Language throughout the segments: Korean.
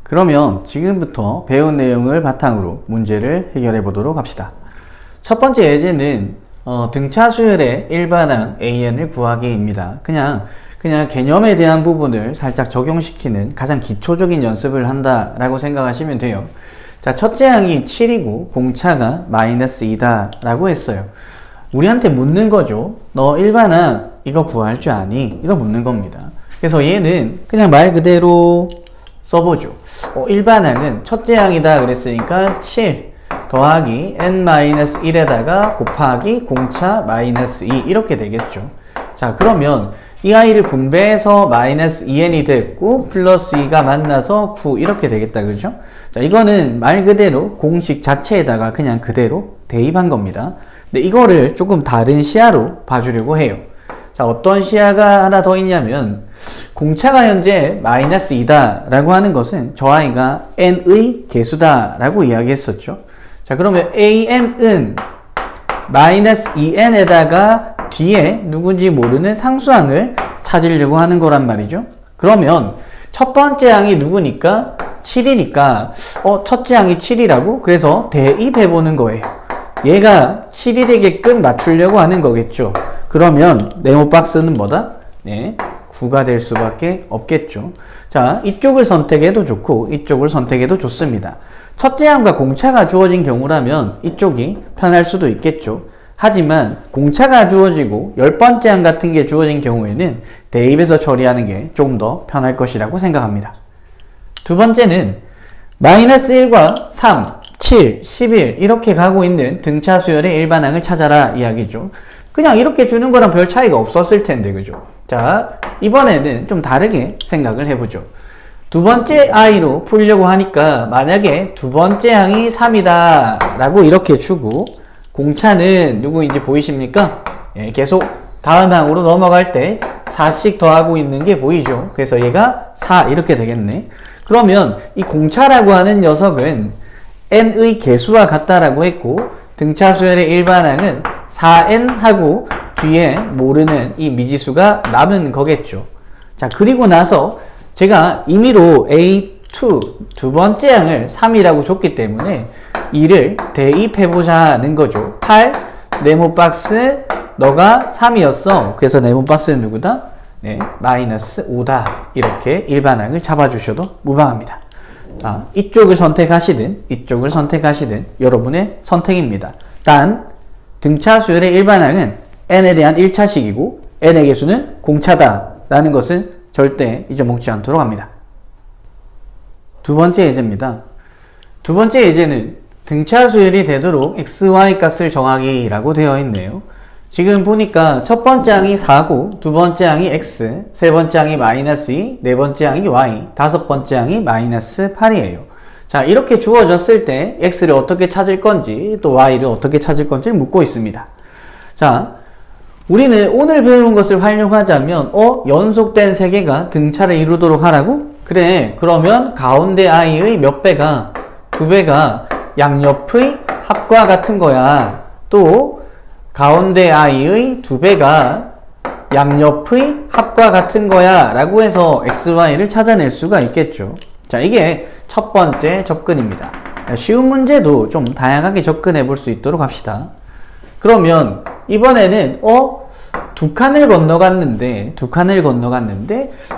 그러면 지금부터 배운 내용을 바탕으로 문제를 해결해 보도록 합시다. 첫 번째 예제는 등차 수열의 일반항 AN을 구하기입니다. 그냥 개념에 대한 부분을 살짝 적용시키는 가장 기초적인 연습을 한다라고 생각하시면 돼요. 자, 첫째 항이 7이고 공차가 마이너스 2다 라고 했어요. 우리한테 묻는 거죠. 너 일반항 이거 구할 줄 아니? 이거 묻는 겁니다. 그래서 얘는 그냥 말 그대로 써보죠. 일반항은 첫째 항이다 그랬으니까 7 더하기 n-1에다가 곱하기 공차 마이너스 2 이렇게 되겠죠. 자, 그러면 이 아이를 분배해서 마이너스 2n이 됐고 플러스 2가 만나서 9 이렇게 되겠다, 그죠? 자, 이거는 말 그대로 공식 자체에다가 그냥 그대로 대입한 겁니다. 근데 이거를 조금 다른 시야로 봐주려고 해요. 자, 어떤 시야가 하나 더 있냐면 공차가 현재 마이너스 2다 라고 하는 것은 저 아이가 n의 개수다 라고 이야기했었죠. 자, 그러면 an은 마이너스 2n에다가 뒤에 누군지 모르는 상수항을 찾으려고 하는 거란 말이죠. 그러면 첫 번째 항이 누구니까? 7이니까 첫째 항이 7이라고? 그래서 대입해 보는 거예요. 얘가 7이 되게끔 맞추려고 하는 거겠죠. 그러면 네모 박스는 뭐다? 네, 9가 될 수밖에 없겠죠. 자, 이쪽을 선택해도 좋고 이쪽을 선택해도 좋습니다. 첫째 항과 공차가 주어진 경우라면 이쪽이 편할 수도 있겠죠. 하지만 공차가 주어지고 10번째 항 같은 게 주어진 경우에는 대입해서 처리하는 게 조금 더 편할 것이라고 생각합니다. 두 번째는 마이너스 1과 3, 7, 11 이렇게 가고 있는 등차 수열의 일반항을 찾아라 이야기죠. 그냥 이렇게 주는 거랑 별 차이가 없었을 텐데, 그죠? 자, 이번에는 좀 다르게 생각을 해보죠. 두 번째 아이로 풀려고 하니까 만약에 두 번째 항이 3이다 라고 이렇게 주고 공차는 누구인지 보이십니까? 예, 계속 다음 항으로 넘어갈 때 4씩 더하고 있는 게 보이죠? 그래서 얘가 4 이렇게 되겠네. 그러면 이 공차라고 하는 녀석은 n의 개수와 같다라고 했고 등차 수열의 일반항은 4n 하고 뒤에 모르는 이 미지수가 남은 거겠죠. 자, 그리고 나서 제가 임의로 A2 두 번째 항을 3이라고 줬기 때문에 이를 대입해보자는 거죠. 8 네모 박스 너가 3이었어. 그래서 네모 박스는 누구다? 네, 마이너스 5다. 이렇게 일반항을 잡아주셔도 무방합니다. 자, 이쪽을 선택하시든 이쪽을 선택하시든 여러분의 선택입니다. 단 등차 수열의 일반항은 n에 대한 1차식이고 n의 개수는 공차다 라는 것은 절대 잊어먹지 않도록 합니다. 두 번째 예제입니다. 두 번째 예제는 등차 수열이 되도록 xy 값을 정하기 라고 되어 있네요. 지금 보니까 첫 번째 항이 4고 두 번째 항이 x, 세 번째 항이 마이너스 2, 네 번째 항이 y, 다섯 번째 항이 마이너스 8이에요. 자, 이렇게 주어졌을 때 x를 어떻게 찾을 건지 또 y를 어떻게 찾을 건지를 묻고 있습니다. 자, 우리는 오늘 배운 것을 활용하자면 연속된 세 개가 등차를 이루도록 하라고? 그래, 그러면 가운데 i의 몇 배가? 2배가 양옆의 합과 같은 거야. 또 가운데 i의 2배가 양옆의 합과 같은 거야 라고 해서 xy를 찾아낼 수가 있겠죠. 자, 이게 첫 번째 접근입니다. 쉬운 문제도 좀 다양하게 접근해 볼 수 있도록 합시다. 그러면 이번에는 두 칸을 건너갔는데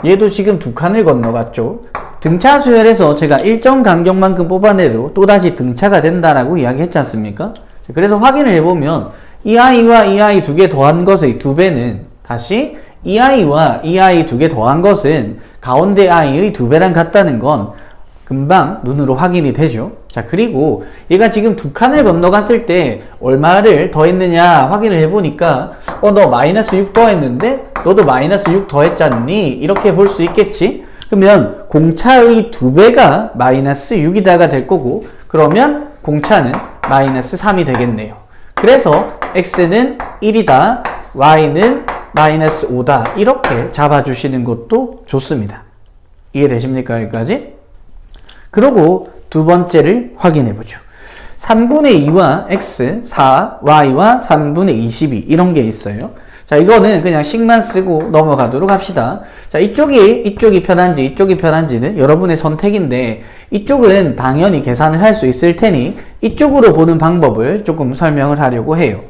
얘도 지금 두 칸을 건너갔죠. 등차 수열에서 제가 일정 간격만큼 뽑아내도 또다시 등차가 된다라고 이야기했지 않습니까? 그래서 확인을 해보면 이 아이와 이 아이 두 개 더한 것의 2배는 다시 이 아이와 이 아이 두 개 더한 것은 가운데 아이의 2배랑 같다는 건 금방 눈으로 확인이 되죠. 자, 그리고 얘가 지금 두 칸을 건너갔을 때 얼마를 더했느냐 확인을 해보니까 너 마이너스 6 더했는데 너도 마이너스 6 더했잖니? 이렇게 볼 수 있겠지? 그러면 공차의 2배가 마이너스 6이다가 될 거고 그러면 공차는 마이너스 3이 되겠네요. 그래서 x는 1이다, y는 마이너스 5다 이렇게 잡아주시는 것도 좋습니다. 이해되십니까? 여기까지? 그리고 두 번째를 확인해 보죠. 3분의 2와 x, 4, y와 3분의 22 이런 게 있어요. 자, 이거는 그냥 식만 쓰고 넘어가도록 합시다. 자, 이쪽이 편한지 이쪽이 편한지는 여러분의 선택인데 이쪽은 당연히 계산을 할 수 있을 테니 이쪽으로 보는 방법을 조금 설명을 하려고 해요.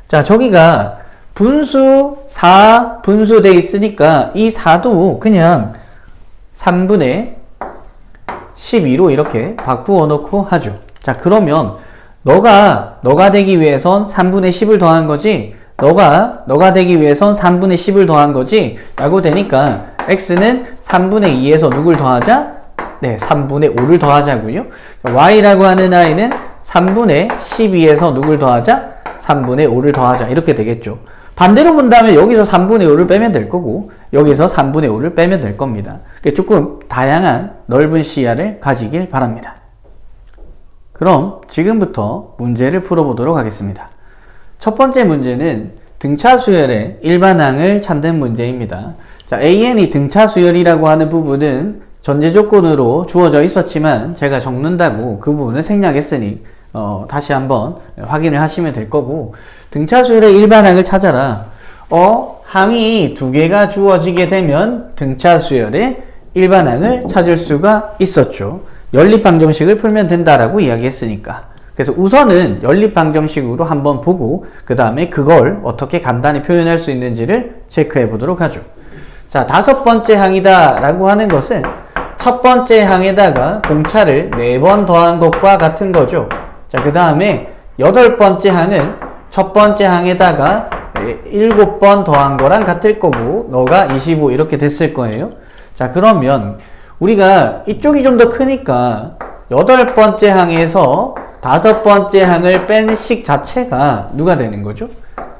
자, 저기가 분수 4 분수돼 있으니까 이 4도 그냥 3분의 12로 이렇게 바꾸어 놓고 하죠. 자, 그러면 너가 되기 위해선 3분의 10을 더한 거지, 너가 되기 위해선 3분의 10을 더한 거지 라고 되니까 x는 3분의 2에서 누굴 더하자? 네, 3분의 5를 더하자고요. y라고 하는 아이는 3분의 12에서 누굴 더하자? 3분의 5를 더하자. 이렇게 되겠죠. 반대로 본다면 여기서 3분의 5를 빼면 될 거고 여기서 3분의 5를 빼면 될 겁니다. 조금 다양한 넓은 시야를 가지길 바랍니다. 그럼 지금부터 문제를 풀어보도록 하겠습니다. 첫 번째 문제는 등차 수열의 일반항을 찾는 문제입니다. 자, AN이 등차 수열이라고 하는 부분은 전제 조건으로 주어져 있었지만 제가 적는다고 그 부분을 생략했으니 다시 한번 확인을 하시면 될 거고, 등차 수열의 일반항을 찾아라. 항이 두 개가 주어지게 되면 등차 수열의 일반항을 찾을 수가 있었죠. 연립방정식을 풀면 된다라고 이야기했으니까. 그래서 우선은 연립방정식으로 한번 보고 그 다음에 그걸 어떻게 간단히 표현할 수 있는지를 체크해 보도록 하죠. 자, 다섯 번째 항이다 라고 하는 것은 첫 번째 항에다가 공차를 4번 더한 것과 같은 거죠. 자, 그 다음에 여덟 번째 항은 첫 번째 항에다가 7번 더한 거랑 같을 거고 너가 25 이렇게 됐을 거예요. 자, 그러면 우리가 이쪽이 좀 더 크니까 여덟 번째 항에서 다섯 번째 항을 뺀 식 자체가 누가 되는 거죠?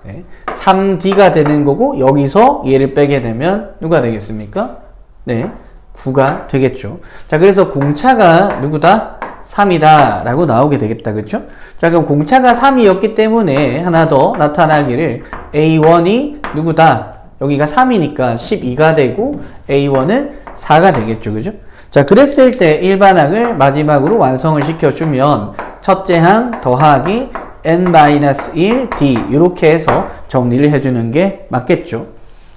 네, 3D가 되는 거고 여기서 얘를 빼게 되면 누가 되겠습니까? 네, 9가 되겠죠. 자, 그래서 공차가 누구다? 3이다 라고 나오게 되겠다. 그쵸? 자, 그럼 공차가 3이었기 때문에 하나 더 나타나기를 A1이 누구다? 여기가 3이니까 12가 되고 A1은 4가 되겠죠. 그죠? 자, 그랬을 때 일반항을 마지막으로 완성을 시켜주면 첫째 항 더하기 n-1d 이렇게 해서 정리를 해주는 게 맞겠죠.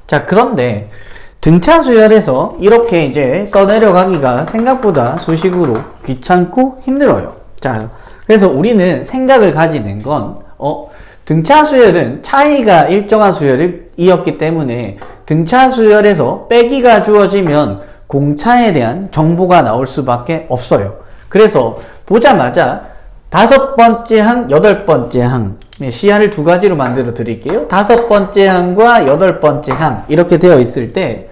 자, 그런데 등차 수열에서 이렇게 이제 써내려가기가 생각보다 수식으로 귀찮고 힘들어요. 자, 그래서 우리는 생각을 가지는 건 등차 수열은 차이가 일정한 수열이었기 때문에 등차 수열에서 빼기가 주어지면 공차에 대한 정보가 나올 수밖에 없어요. 그래서 보자마자 다섯 번째 항, 여덟 번째 항, 시야를 두 가지로 만들어 드릴게요. 다섯 번째 항과 여덟 번째 항 이렇게 되어 있을 때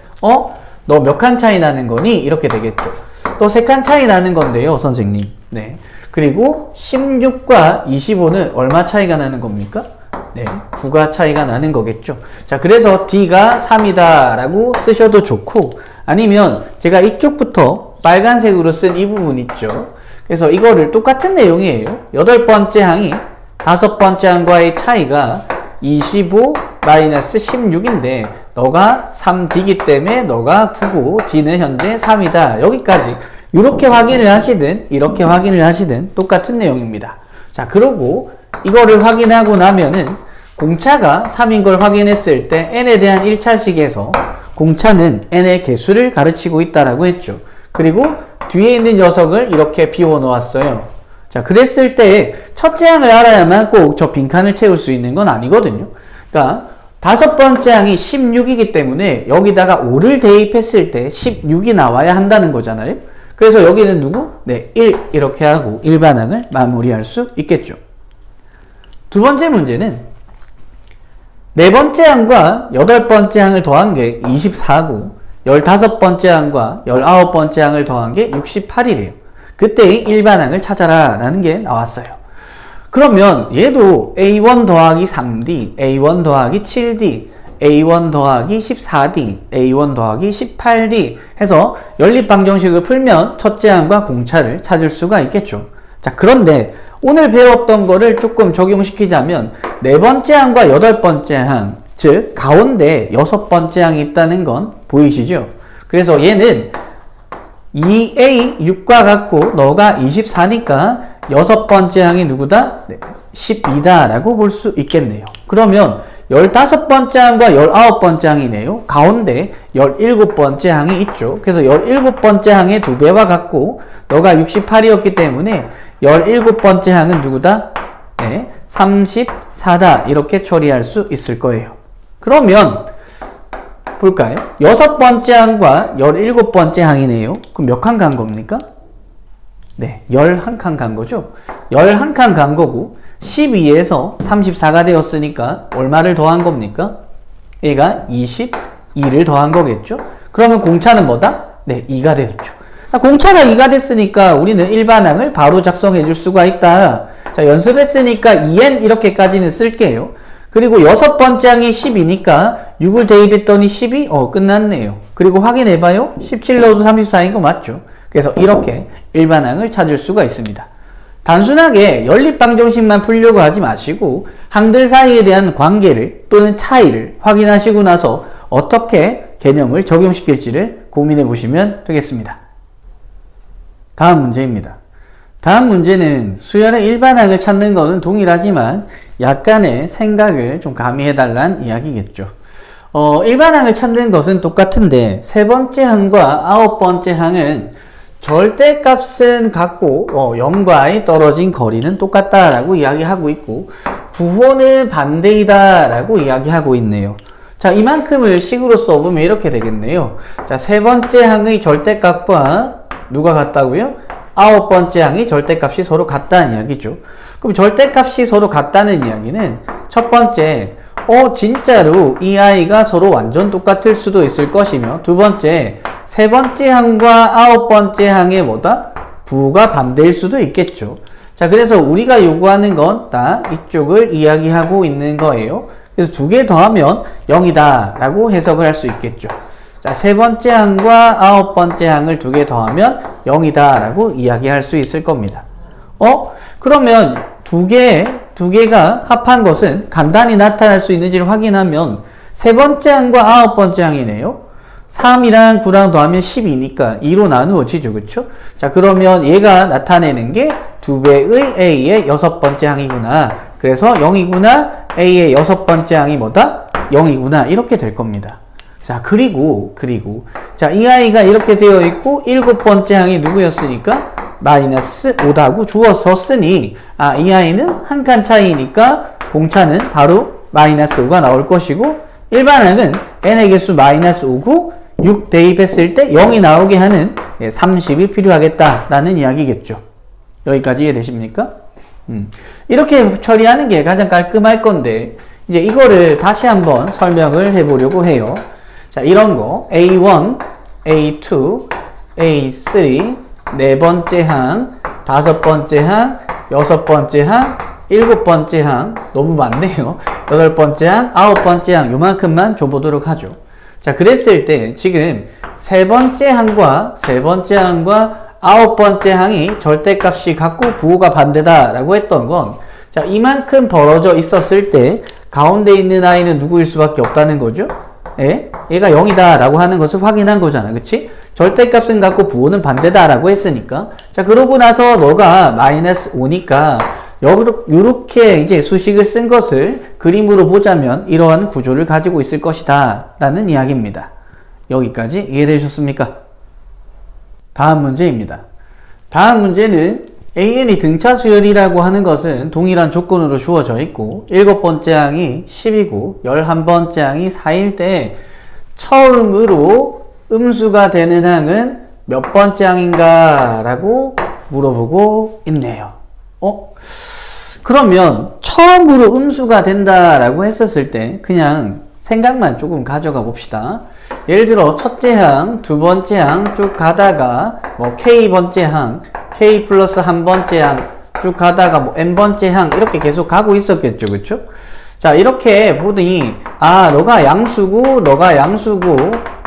너 몇 칸 차이 나는 거니? 이렇게 되겠죠. 또 3칸 차이 나는 건데요, 선생님. 네. 그리고 16과 25는 얼마 차이가 나는 겁니까? 네, 9가 차이가 나는 거겠죠. 자, 그래서 D가 3이다 라고 쓰셔도 좋고, 아니면 제가 이쪽부터 빨간색으로 쓴 이 부분 있죠. 그래서 이거를 똑같은 내용이에요. 여덟 번째 항이 다섯 번째 항과의 차이가 25-16인데 너가 3D이기 때문에 너가 9고 D는 현재 3이다. 여기까지 이렇게 확인을 하시든 이렇게 확인을 하시든 똑같은 내용입니다. 자, 그러고 이거를 확인하고 나면은 공차가 3인 걸 확인했을 때 n에 대한 1차식에서 공차는 n의 개수를 가르치고 있다라고 했죠. 그리고 뒤에 있는 녀석을 이렇게 비워 놓았어요. 자, 그랬을 때 첫째 항을 알아야만 꼭 저 빈칸을 채울 수 있는 건 아니거든요. 그러니까 다섯 번째 항이 16이기 때문에 여기다가 5를 대입했을 때 16이 나와야 한다는 거잖아요. 그래서 여기는 누구? 네, 1 이렇게 하고 일반항을 마무리할 수 있겠죠. 두 번째 문제는 네 번째 항과 여덟 번째 항을 더한 게 24고 15번째 항과 19번째 항을 더한 게 68이래요. 그때의 일반항을 찾아라 라는 게 나왔어요. 그러면 얘도 A1 더하기 3D, A1 더하기 7D, A1 더하기 14D, A1 더하기 18D 해서 연립방정식을 풀면 첫째 항과 공차를 찾을 수가 있겠죠. 자, 그런데 오늘 배웠던 거를 조금 적용시키자면 네 번째 항과 여덟 번째 항, 즉 가운데 여섯 번째 항이 있다는 건 보이시죠? 그래서 얘는 2A6과 같고 너가 24니까 여섯 번째 항이 누구다? 네, 12다 라고 볼 수 있겠네요. 그러면 15번째 항과 19번째 항이네요. 가운데 17번째 항이 있죠. 그래서 17번째 항의 2배와 같고 너가 68이었기 때문에 17번째 항은 누구다? 네, 34다. 이렇게 처리할 수 있을 거예요. 그러면 볼까요? 6번째 항과 17번째 항이네요. 그럼 몇 칸 간 겁니까? 네, 11칸 간 거죠? 11칸 간 거고 12에서 34가 되었으니까 얼마를 더한 겁니까? 얘가 22를 더한 거겠죠? 그러면 공차는 뭐다? 네, 2가 되었죠. 공차가 2가 됐으니까 우리는 일반항을 바로 작성해 줄 수가 있다. 자, 연습했으니까 2n 이렇게까지는 쓸게요. 그리고 6번째 항이 10이니까 6을 대입했더니 12? 끝났네요. 그리고 확인해봐요. 17 넣어도 34인 거 맞죠? 그래서 이렇게 일반항을 찾을 수가 있습니다. 단순하게 연립방정식만 풀려고 하지 마시고 항들 사이에 대한 관계를 또는 차이를 확인하시고 나서 어떻게 개념을 적용시킬지를 고민해 보시면 되겠습니다. 다음 문제입니다. 다음 문제는 수열의 일반항을 찾는 것은 동일하지만 약간의 생각을 좀 가미해 달라는 이야기겠죠. 일반항을 찾는 것은 똑같은데 세 번째 항과 9번째 항은 절대값은 같고 0과의 떨어진 거리는 똑같다라고 이야기하고 있고 부호는 반대이다 라고 이야기하고 있네요. 자, 이만큼을 식으로 써보면 이렇게 되겠네요. 자, 세 번째 항의 절대값과 누가 같다고요? 9번째 항의 절대값이 서로 같다는 이야기죠. 그럼 절대값이 서로 같다는 이야기는 첫 번째, 진짜로 이 아이가 서로 완전 똑같을 수도 있을 것이며, 두 번째, 세 번째 항과 9번째 항의 뭐다? 부호가 반대일 수도 있겠죠. 자, 그래서 우리가 요구하는 건 다 이쪽을 이야기하고 있는 거예요. 그래서 두 개 더하면 0이다 라고 해석을 할 수 있겠죠. 자, 세 번째 항과 9번째 항을 두 개 더하면 0이다 라고 이야기할 수 있을 겁니다. 그러면 두 개가 합한 것은 간단히 나타날 수 있는지를 확인하면 세 번째 항과 9번째 항이네요. 3이랑 9랑 더하면 10이니까 2로 나누어지죠. 그쵸? 자, 그러면 얘가 나타내는 게 2배의 A의 6번째 항이구나. 그래서 0이구나. A의 6번째 항이 뭐다? 0이구나. 이렇게 될 겁니다. 자, 그리고 자, 이 아이가 이렇게 되어 있고 7번째 항이 누구였으니까? 마이너스 5다고 주어서 쓰니 이 아이는 한 칸 차이니까 공차는 바로 마이너스 5가 나올 것이고 일반항은 n의 개수 마이너스 5고 6 대입했을 때 0이 나오게 하는 30이 필요하겠다라는 이야기겠죠. 여기까지 이해되십니까? 이렇게 처리하는 게 가장 깔끔할 건데 이제 이거를 다시 한번 설명을 해보려고 해요. 자, 이런 거 A1, A2, A3, 네 번째 항, 다섯 번째 항, 여섯 번째 항, 일곱 번째 항, 너무 많네요. 여덟 번째 항, 아홉 번째 항, 요만큼만 줘보도록 하죠. 자, 그랬을 때 지금 세 번째 항과 아홉 번째 항이 절대값이 같고 부호가 반대다라고 했던 건 자, 이만큼 벌어져 있었을 때 가운데 있는 아이는 누구일 수밖에 없다는 거죠? 얘가 0이다 라고 하는 것을 확인한 거잖아. 그치? 절대값은 같고 부호는 반대다 라고 했으니까. 자, 그러고 나서 너가 마이너스 5니까 요렇게 이제 수식을 쓴 것을 그림으로 보자면 이러한 구조를 가지고 있을 것이다 라는 이야기입니다. 여기까지 이해되셨습니까? 다음 문제입니다. 다음 문제는 AN이 등차 수열이라고 하는 것은 동일한 조건으로 주어져 있고 7번째 항이 10이고 11번째 항이 4일 때 처음으로 음수가 되는 항은 몇 번째 항인가 라고 물어보고 있네요. 그러면 처음으로 음수가 된다라고 했었을 때 그냥 생각만 조금 가져가 봅시다. 예를 들어 첫째 항, 두 번째 항 쭉 가다가 뭐 K번째 항, K 플러스 한 번째 항 쭉 가다가 뭐 N번째 항 이렇게 계속 가고 있었겠죠. 그쵸? 자, 이렇게 보더니 너가 양수고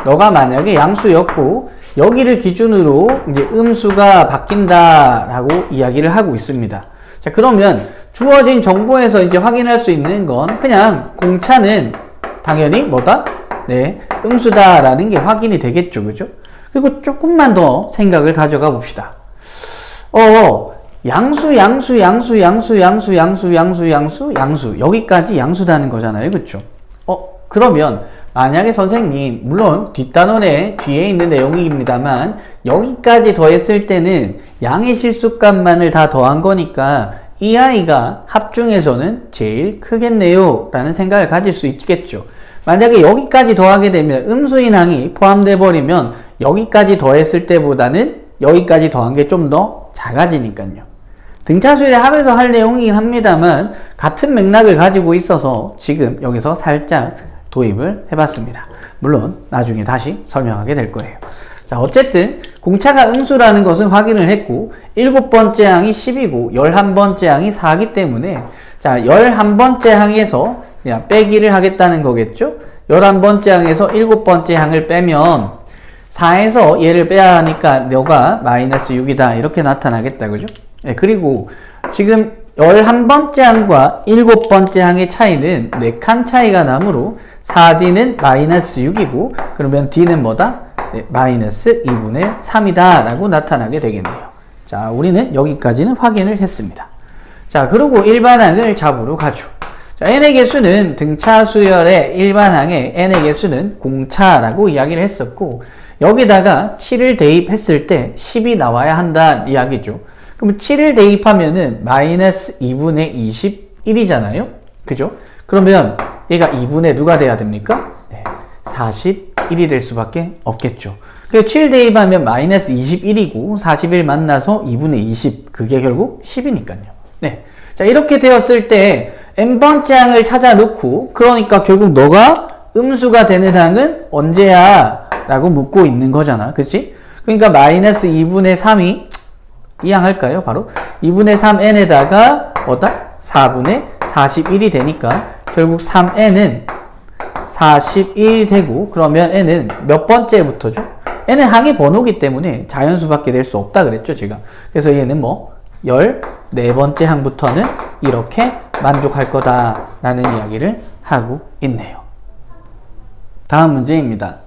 너가 만약에 양수였고 여기를 기준으로 이제 음수가 바뀐다라고 이야기를 하고 있습니다. 자, 그러면 주어진 정보에서 이제 확인할 수 있는 건 그냥 공차는 당연히 뭐다? 네, 음수다라는 게 확인이 되겠죠. 그죠? 그리고 조금만 더 생각을 가져가 봅시다. 양수, 양수, 양수, 양수, 양수, 양수, 양수, 양수, 양수. 여기까지 양수다는 거잖아요. 그쵸? 그러면 만약에 선생님, 물론 뒷단원에 뒤에 있는 내용입니다만 여기까지 더했을 때는 양의 실수값만을 다 더한 거니까 이 아이가 합 중에서는 제일 크겠네요 라는 생각을 가질 수 있겠죠. 만약에 여기까지 더하게 되면 음수인 항이 포함돼 버리면 여기까지 더했을 때보다는 여기까지 더한 게 좀 더 작아지니까요. 등차수열의 합에서 할 내용이긴 합니다만 같은 맥락을 가지고 있어서 지금 여기서 살짝 도입을 해봤습니다. 물론 나중에 다시 설명하게 될 거예요. 자, 어쨌든 공차가 음수라는 것은 확인을 했고 7번째 항이 10이고 11번째 항이 4이기 때문에 자, 11번째 항에서 그냥 빼기를 하겠다는 거겠죠? 11번째 항에서 7번째 항을 빼면 4에서 얘를 빼야 하니까 너가 마이너스 6이다 이렇게 나타나겠다. 그죠? 네, 그리고 지금 11번째 항과 7번째 항의 차이는 4칸 차이가 나므로 4D는 마이너스 6이고 그러면 D는 뭐다? 네, 마이너스 2분의 3이다 라고 나타나게 되겠네요. 자, 우리는 여기까지는 확인을 했습니다. 자, 그리고 일반항을 잡으러 가죠. 자, n의 개수는 등차 수열의 일반항에 n의 개수는 공차라고 이야기를 했었고 여기다가 7을 대입했을 때 10이 나와야 한다는 이야기죠. 그럼 7을 대입하면은 마이너스 2분의 21이잖아요. 그죠? 그러면 얘가 2분의 누가 돼야 됩니까? 네, 41이 될 수밖에 없겠죠. 그래서 7 대입하면 마이너스 21이고 41 만나서 2분의 20 그게 결국 10이니까요. 네, 자 이렇게 되었을 때 n번째 항을 찾아 놓고 그러니까 결국 너가 음수가 되는 항은 언제야? 라고 묻고 있는 거잖아. 그치? 그러니까 마이너스 2분의 3이 이 항 할까요? 바로 2분의 3n에다가 뭐다? 4분의 41이 되니까 결국 3n은 41이 되고 그러면 n은 몇 번째부터죠? n은 항의 번호기 때문에 자연수밖에 될 수 없다 그랬죠 제가. 그래서 얘는 뭐 14번째 항부터는 이렇게 만족할 거다 라는 이야기를 하고 있네요. 다음 문제입니다.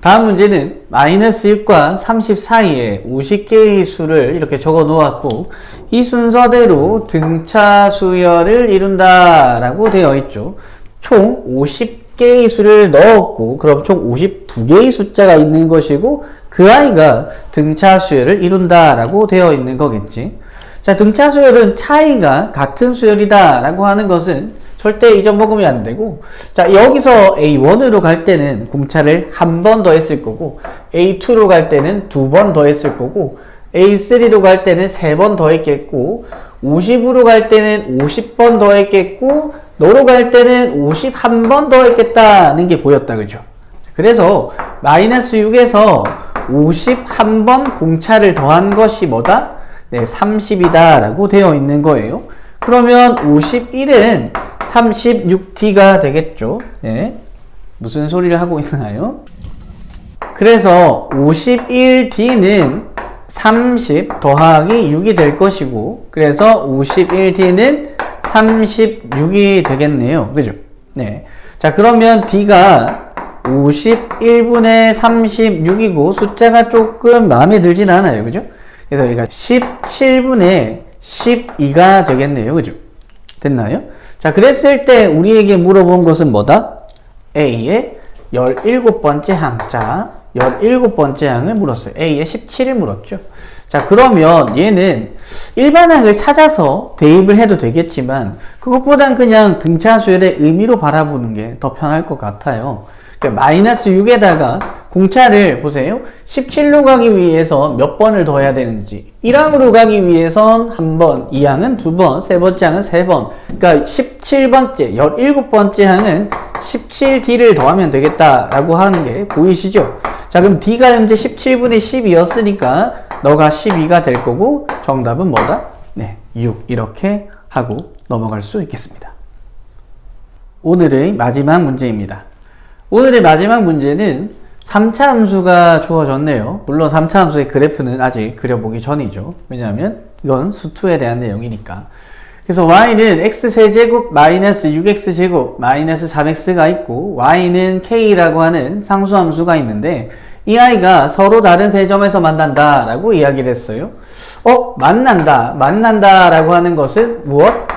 다음 문제는 마이너스 6과 30 사이에 50개의 수를 이렇게 적어 놓았고 이 순서대로 등차 수열을 이룬다 라고 되어 있죠. 총 50개의 수를 넣었고 그럼 총 52개의 숫자가 있는 것이고 그 아이가 등차 수열을 이룬다 라고 되어 있는 거겠지. 자, 등차 수열은 차이가 같은 수열이다 라고 하는 것은 절대 잊어먹으면 안 되고 자 여기서 A1으로 갈 때는 공차를 한 번 더 했을 거고 A2로 갈 때는 2번 더 했을 거고 A3로 갈 때는 3번 더 했겠고 50으로 갈 때는 50번 더 했겠고 너로 갈 때는 51번 더 했겠다는 게 보였다. 그죠? 그래서 마이너스 6에서 51번 공차를 더한 것이 뭐다? 네, 30이다 라고 되어 있는 거예요. 그러면 51은 36D가 되겠죠. 네. 무슨 소리를 하고 있나요? 그래서 51D는 30 더하기 6이 될 것이고 그래서 51D는 36이 되겠네요. 그죠? 네. 자, 그러면 D가 51분의 36이고 숫자가 조금 마음에 들진 않아요. 그죠? 그래서 얘가 17분의 12가 되겠네요. 그죠? 됐나요? 자, 그랬을 때 우리에게 물어본 것은 뭐다? A의 17번째 항. 자, 17번째 항을 물었어요. A의 17을 물었죠. 자, 그러면 얘는 일반항을 찾아서 대입을 해도 되겠지만 그것보단 그냥 등차 수열의 의미로 바라보는 게 더 편할 것 같아요. 그러니까 마이너스 6에다가 공차를 보세요. 17로 가기 위해서 몇 번을 더 해야 되는지 1항으로 가기 위해선 한 번, 2항은 2번, 세 번째 항은 3번. 그러니까 17번째, 17번째 항은 17D를 더하면 되겠다라고 하는 게 보이시죠? 자, 그럼 D가 현재 17분의 10이었으니까 너가 12가 될 거고 정답은 뭐다? 네, 6 이렇게 하고 넘어갈 수 있겠습니다. 오늘의 마지막 문제입니다. 오늘의 마지막 문제는 3차 함수가 주어졌네요. 물론 3차 함수의 그래프는 아직 그려보기 전이죠. 왜냐하면 이건 수2에 대한 내용이니까. 그래서 y는 x세제곱 마이너스 6x제곱 마이너스 3x가 있고 y는 k라고 하는 상수함수가 있는데 이 아이가 서로 다른 세 점에서 만난다 라고 이야기를 했어요. 만난다라고 하는 것은 무엇?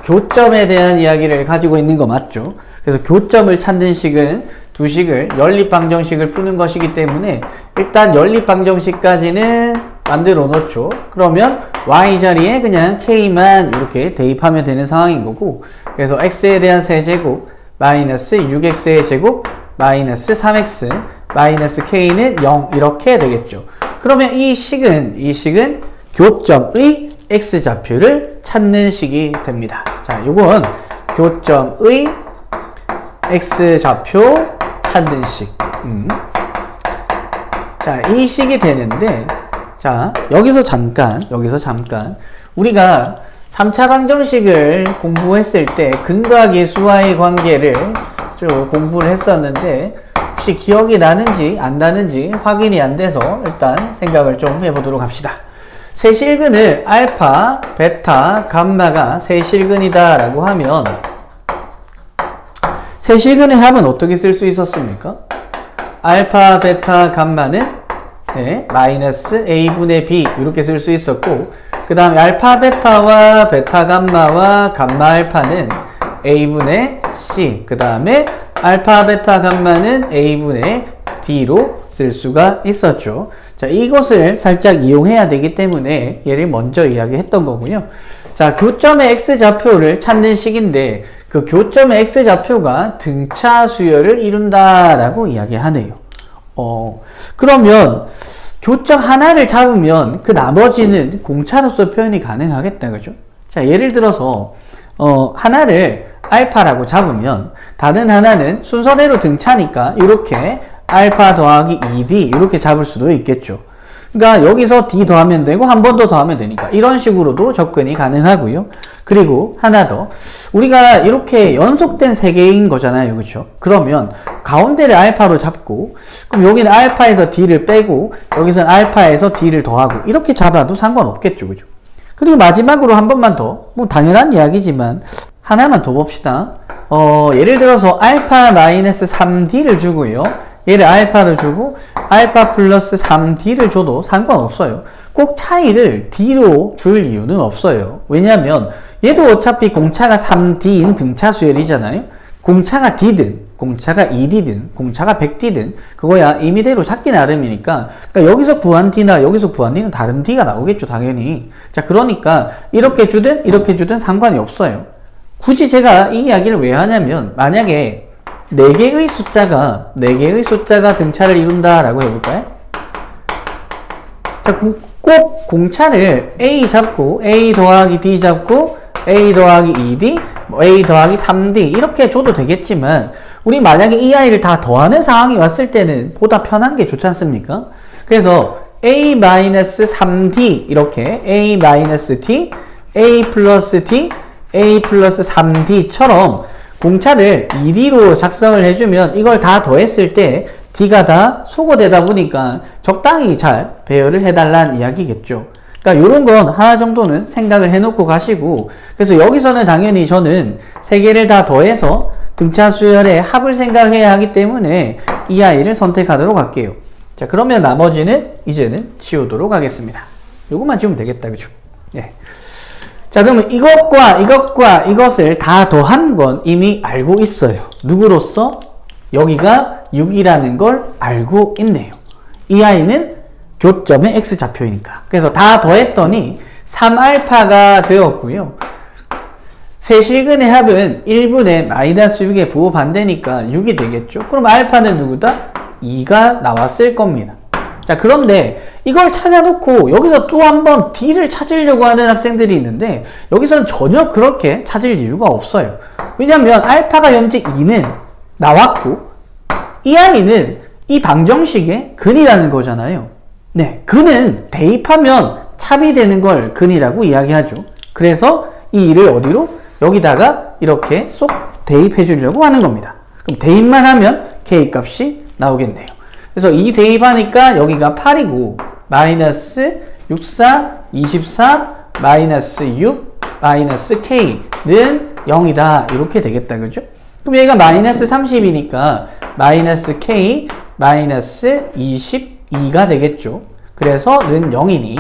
교점에 대한 이야기를 가지고 있는 거 맞죠? 그래서 교점을 찾는 식은 두 식을 연립방정식을 푸는 것이기 때문에 일단 연립방정식까지는 만들어 놓죠. 그러면 y 자리에 그냥 k만 이렇게 대입하면 되는 상황인 거고, 그래서 x에 대한 세제곱 마이너스 6x의 제곱 마이너스 3x 마이너스 k는 0 이렇게 되겠죠. 그러면 이 식은 교점의 x좌표를 찾는 식이 됩니다. 자, 요건 교점의 x좌표 찾는 식. 자, 이 식이 되는데, 자, 여기서 잠깐 우리가 3차 방정식을 공부했을 때 근과 계수와의 관계를 쭉 공부를 했었는데, 혹시 기억이 나는지 안 나는지 확인이 안 돼서 일단 생각을 좀 해보도록 합시다. 세실근을 알파, 베타, 감마가 세실근이다 라고 하면 세실근의 합은 어떻게 쓸 수 있었습니까? 알파, 베타, 감마는 마이너스 a분의 b 이렇게 쓸 수 있었고, 그 다음에 알파, 베타와 베타, 감마와 감마, 알파는 a분의 c, 그 다음에 알파, 베타, 감마는 a분의 d로 쓸 수가 있었죠. 자, 이것을 살짝 이용해야 되기 때문에 얘를 먼저 이야기했던 거고요. 자, 교점의 x좌표를 찾는 식인데 그 교점의 x좌표가 등차 수열을 이룬다라고 이야기하네요. 그러면 교점 하나를 잡으면 그 나머지는 공차로서 표현이 가능하겠다, 그죠? 자, 예를 들어서 하나를 알파라고 잡으면 다른 하나는 순서대로 등차니까 이렇게 알파 더하기 2d 이렇게 잡을 수도 있겠죠. 그러니까 여기서 d 더하면 되고 한 번 더 더하면 되니까 이런 식으로도 접근이 가능하고요. 그리고 하나 더, 우리가 이렇게 연속된 세 개인 거잖아요, 그렇죠? 그러면 가운데를 알파로 잡고, 그럼 여기는 알파에서 d를 빼고 여기서는 알파에서 d를 더하고 이렇게 잡아도 상관없겠죠, 그죠? 그리고 마지막으로 한 번만 더, 뭐 당연한 이야기지만 하나만 더 봅시다. 예를 들어서 알파 마이너스 3d를 주고요, 얘를 알파를 주고 알파 플러스 3d를 줘도 상관없어요. 꼭 차이를 d로 줄 이유는 없어요. 왜냐하면 얘도 어차피 공차가 3d인 등차 수열이잖아요. 공차가 d든 공차가 2d든 공차가 100d든 그거야 임의대로 잡기 나름이니까, 그러니까 여기서 구한 d나 여기서 구한 d는 다른 d가 나오겠죠, 당연히. 자, 그러니까 이렇게 주든 상관이 없어요. 굳이 제가 이 이야기를 왜 하냐면, 만약에 4개의 숫자가 등차를 이룬다라고 해볼까요? 자, 꼭 공차를 a 잡고 a 더하기 d 잡고 a 더하기 2d, a 더하기 3d 이렇게 줘도 되겠지만, 우리 만약에 이 아이를 다 더하는 상황이 왔을 때는 보다 편한 게 좋지 않습니까? 그래서 a-3d 이렇게 a-t, a 플러스 t, a 플러스 3d처럼 공차를 2D로 작성을 해주면 이걸 다 더했을 때 D가 다 소거되다 보니까 적당히 잘 배열을 해달라는 이야기겠죠. 그러니까 이런 건 하나 정도는 생각을 해놓고 가시고, 그래서 여기서는 당연히 저는 세 개를 다 더해서 등차 수열의 합을 생각해야 하기 때문에 이 아이를 선택하도록 할게요. 자, 그러면 나머지는 이제는 지우도록 하겠습니다. 요것만 지우면 되겠다, 그죠? 예. 자, 그러면 이것과 이것을 다 더한 건 이미 알고 있어요. 누구로서? 여기가 6이라는 걸 알고 있네요. 이 아이는 교점의 x좌표이니까. 그래서 다 더했더니 3알파가 되었고요. 세실근의 합은 1분의 마이너스 6의 부호 반대니까 6이 되겠죠. 그럼 알파는 누구다? 2가 나왔을 겁니다. 자, 그런데 이걸 찾아놓고 여기서 또 한 번 d를 찾으려고 하는 학생들이 있는데, 여기서는 전혀 그렇게 찾을 이유가 없어요. 왜냐면 알파가 현재 2는 나왔고 이 아이는 이 방정식의 근이라는 거잖아요. 네, 근은 대입하면 찹이 되는 걸 근이라고 이야기하죠. 그래서 이 2를 어디로? 여기다가 이렇게 쏙 대입해 주려고 하는 겁니다. 그럼 대입만 하면 k 값이 나오겠네요. 그래서 이 대입하니까 여기가 8이고 마이너스 64, 24, 마이너스 6, 마이너스 k는 0이다. 이렇게 되겠다. 그죠? 그럼 얘가 마이너스 30이니까 마이너스 k, 마이너스 22가 되겠죠. 그래서 는 0이니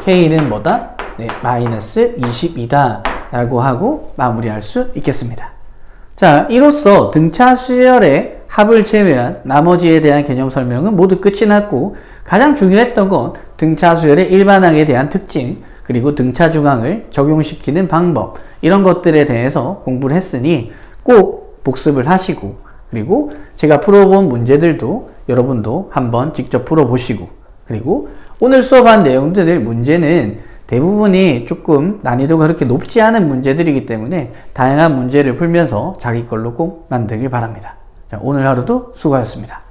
K는 뭐다? 네, 마이너스 22다 라고 하고 마무리할 수 있겠습니다. 자, 이로써 등차 수열의 합을 제외한 나머지에 대한 개념 설명은 모두 끝이 났고, 가장 중요했던 건 등차 수열의 일반항에 대한 특징, 그리고 등차 중항을 적용시키는 방법, 이런 것들에 대해서 공부를 했으니 꼭 복습을 하시고, 그리고 제가 풀어본 문제들도 여러분도 한번 직접 풀어보시고, 그리고 오늘 수업한 내용들을 문제는 대부분이 조금 난이도가 그렇게 높지 않은 문제들이기 때문에 다양한 문제를 풀면서 자기 걸로 꼭 만들길 바랍니다. 자, 오늘 하루도 수고하셨습니다.